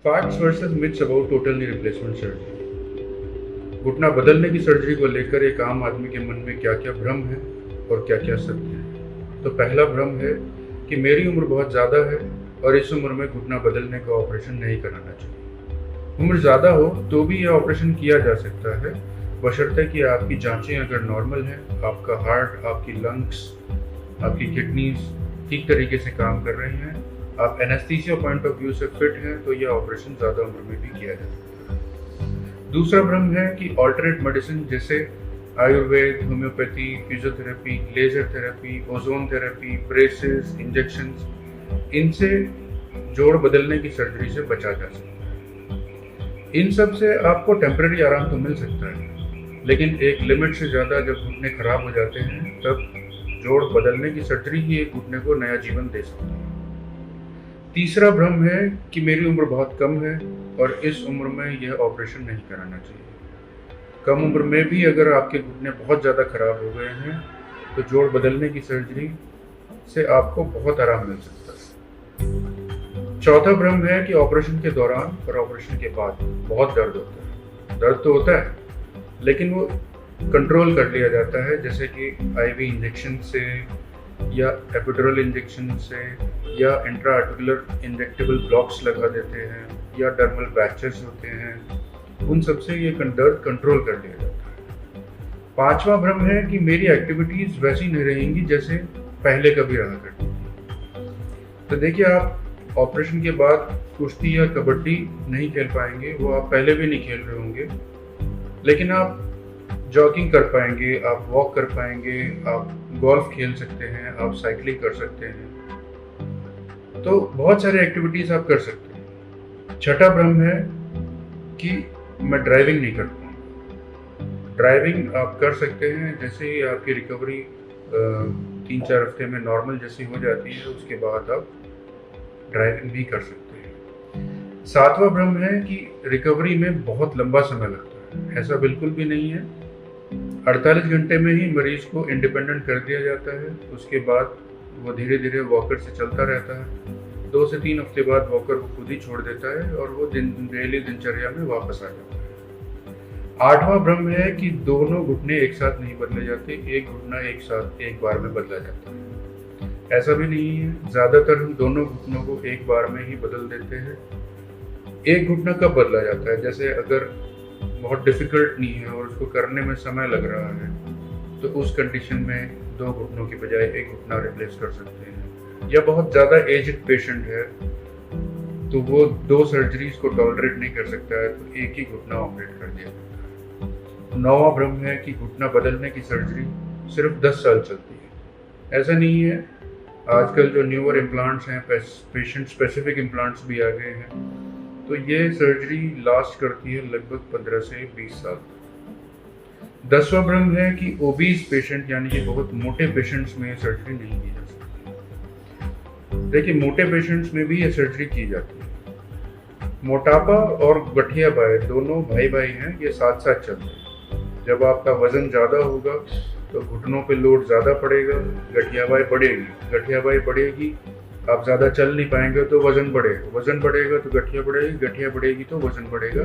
Facts versus myths about total knee replacement surgery. घुटना बदलने की सर्जरी को लेकर एक आम आदमी के मन में क्या क्या भ्रम है और क्या क्या सत्य है। तो पहला भ्रम है कि मेरी उम्र बहुत ज़्यादा है और इस उम्र में घुटना बदलने का ऑपरेशन नहीं कराना चाहिए। उम्र ज़्यादा हो तो भी यह ऑपरेशन किया जा सकता है, बशर्ते कि आपकी जांचें अगर नॉर्मल हैं, आपका हार्ट, आपकी लंग्स, आपकी किडनीज ठीक तरीके से काम कर रही हैं, आप एनेस्थीसिया पॉइंट ऑफ व्यू से फिट हैं, तो यह ऑपरेशन ज़्यादा उम्र में भी किया जा सकता है। दूसरा भ्रम है कि ऑल्टरनेट मेडिसिन जैसे Ayurveda, homeopathy, physiotherapy, laser therapy, ozone therapy, braces, injections, इनसे जोड़ बदलने की सर्जरी से बचा जा सकता है। इन सब से आपको टेम्पररी आराम तो मिल सकता है, लेकिन एक लिमिट से ज़्यादा जब घुटने खराब हो जाते हैं तब जोड़ बदलने की सर्जरी ही एक घुटने को नया जीवन दे सकती है। तीसरा भ्रम है कि मेरी उम्र बहुत कम है और इस उम्र में यह ऑपरेशन नहीं कराना चाहिए। कम उम्र में भी अगर आपके घुटने बहुत ज़्यादा खराब हो गए हैं तो जोड़ बदलने की सर्जरी से आपको बहुत आराम मिल सकता है। चौथा भ्रम है कि ऑपरेशन के दौरान और ऑपरेशन के बाद बहुत दर्द होता है। दर्द तो होता है, लेकिन वो कंट्रोल कर लिया जाता है, जैसे कि आईवी इंजेक्शन से या एपिड्यूरल इंजेक्शन से या इंट्रा आर्टिकुलर इंजेक्टेबल ब्लॉक्स लगा देते हैं या डर्मल पैचेस होते हैं, उन सब से ये दर्द कंट्रोल कर लिया जाता है। पांचवा भ्रम है कि मेरी एक्टिविटीज वैसी नहीं रहेंगी जैसे पहले कभी रहा करती थी। तो देखिए, आप ऑपरेशन के बाद कुश्ती या कबड्डी नहीं खेल पाएंगे, वो आप पहले भी नहीं खेल रहे होंगे, लेकिन आप जॉगिंग कर पाएंगे, आप वॉक कर पाएंगे, आप गोल्फ खेल सकते हैं, आप साइकिलिंग कर सकते हैं, तो बहुत सारे एक्टिविटीज आप कर सकते हैं। छठा भ्रम है कि मैं ड्राइविंग नहीं कर पाऊंगा। ड्राइविंग आप कर सकते हैं, जैसे ही आपकी रिकवरी 3-4 हफ्ते में नॉर्मल जैसी हो जाती है, उसके बाद आप ड्राइविंग भी कर सकते हैं। सातवां भ्रम है कि रिकवरी में बहुत लंबा समय लगता है। ऐसा बिल्कुल भी नहीं है। 48 घंटे में ही मरीज को इंडिपेंडेंट कर दिया जाता है। उसके बाद वो धीरे धीरे वॉकर से चलता रहता है। 2 से 3 हफ्ते बाद वॉकर को खुद ही छोड़ देता है और वो डेली दिनचर्या में वापस आ जाता है। 8वां भ्रम है कि दोनों घुटने एक साथ नहीं बदले जाते, एक घुटना एक साथ एक बार में बदला जाता है। ऐसा भी नहीं है। ज्यादातर हम दोनों घुटनों को एक बार में ही बदल देते हैं। एक घुटना कब बदला जाता है? जैसे अगर बहुत डिफिकल्ट नहीं है और उसको करने में समय लग रहा है, तो उस कंडीशन में 2 घुटनों की बजाय एक घुटना रिप्लेस कर सकते हैं। या बहुत ज़्यादा एज्ड पेशेंट है तो वो 2 सर्जरीज को टॉलरेट नहीं कर सकता है, तो एक ही घुटना ऑपरेट कर दिया जाता है। 9वां भ्रम है कि घुटना बदलने की सर्जरी सिर्फ 10 साल चलती है। ऐसा नहीं है। आजकल जो न्यूअर इम्प्लांट्स हैं, पेशेंट स्पेसिफिक इम्प्लांट्स भी आ गए हैं, तो ये सर्जरी लास्ट करती है लगभग 15 से 20 साल। 10वां भ्रम है कि ओबीज पेशेंट यानी कि बहुत मोटे पेशेंट्स में सर्जरी नहीं की जा सकती। देखिए, मोटे पेशेंट्स में भी ये सर्जरी की जाती है। मोटापा और गठिया बाई दोनों भाई भाई हैं, ये साथ साथ चलते हैं। जब आपका वजन ज़्यादा होगा तो घुटनों पे लोड ज़्यादा पड़ेगा, गठिया बाई बढ़ेगी। गठिया बाई बढ़ेगी, आप ज़्यादा चल नहीं पाएंगे तो वजन बढ़ेगा, वजन बढ़ेगा तो गठिया बढ़ेगी, गठिया बढ़ेगी तो वजन बढ़ेगा।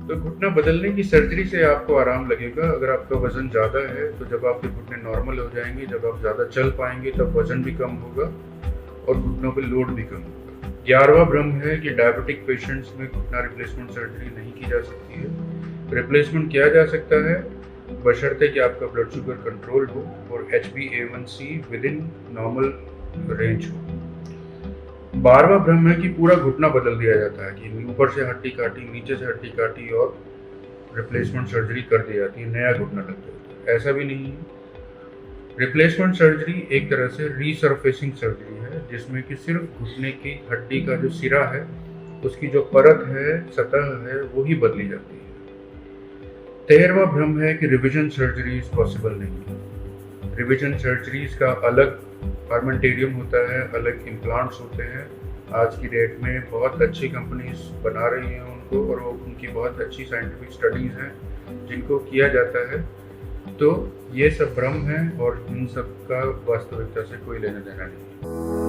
तो घुटना बदलने की सर्जरी से आपको आराम लगेगा। अगर आपका वजन ज़्यादा है तो जब आपके घुटने नॉर्मल हो जाएंगे, जब आप ज़्यादा चल पाएंगे, तब वजन भी कम होगा और घुटनों पे लोड भी कम होगा। 11वां भ्रम है कि डायबिटिक पेशेंट्स में घुटना रिप्लेसमेंट सर्जरी नहीं की जा सकती है। रिप्लेसमेंट किया जा सकता है, बशर्ते कि आपका ब्लड शुगर कंट्रोल हो और HbA1c with in normal range हो। 12वां भ्रम है कि पूरा घुटना बदल दिया जाता है, कि ऊपर से हड्डी काटी, नीचे से हड्डी काटी और रिप्लेसमेंट सर्जरी कर दी जाती है, नया घुटना लग जाता है। ऐसा भी नहीं है। रिप्लेसमेंट सर्जरी एक तरह से रीसरफेसिंग सर्जरी है, जिसमें कि सिर्फ घुटने की हड्डी का जो सिरा है, उसकी जो परत है, सतह है, वो ही बदली जाती है। 13वां भ्रम है कि रिविजन सर्जरी पॉसिबल नहीं है। रिविजन सर्जरीज का अलग आर्मेंटेरियम होता है, अलग इम्प्लांट्स होते हैं। आज की डेट में बहुत अच्छी कंपनीज बना रही हैं उनको, और वो उनकी बहुत अच्छी साइंटिफिक स्टडीज़ हैं जिनको किया जाता है। तो ये सब भ्रम है और इन सब का वास्तविकता से कोई लेना देना नहीं।